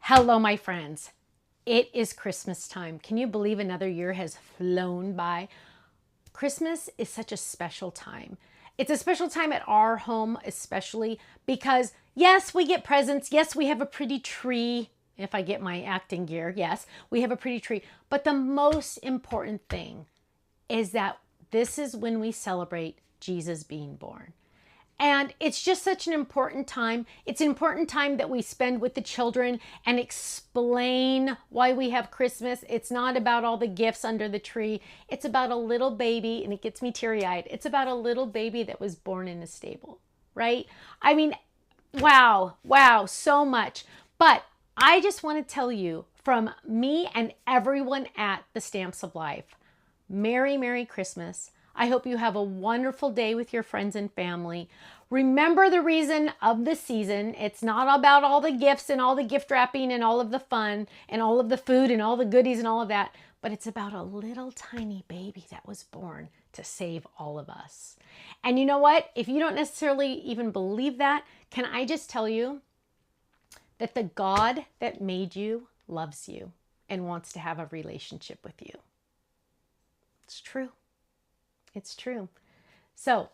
Hello, my friends. It is Christmas time. Can you believe another year has flown by? Christmas is such a special time. It's a special time at our home, especially because, yes, we get presents. Yes, we have a pretty tree. If I get my acting gear, yes, we have a pretty tree. But the most important thing is that this is when we celebrate Jesus being born. And it's just such an important time. It's an important time that we spend with the children and explain why we have Christmas. It's not about all the gifts under the tree. It's about a little baby, and it gets me teary-eyed. It's about a little baby that was born in a stable, right? I mean, wow, so much. But I just want to tell you from me and everyone at the Stamps of Life, Merry Christmas. I hope you have a wonderful day with your friends and family. Remember the reason of the season. It's not about all the gifts and all the gift wrapping and all of the fun and all of the food and all the goodies and all of that, but it's about a little tiny baby that was born to save all of us. And you know what? If you don't necessarily even believe that, can I just tell you that the God that made you loves you and wants to have a relationship with you? It's true. It's true. So,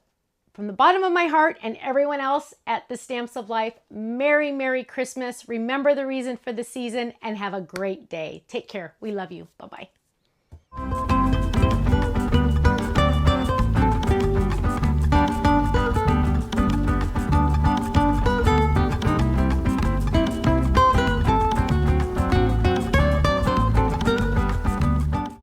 from the bottom of my heart and everyone else at the Stamps of Life, Merry Christmas. Remember the reason for the season and have a great day. Take care. We love you. Bye-bye.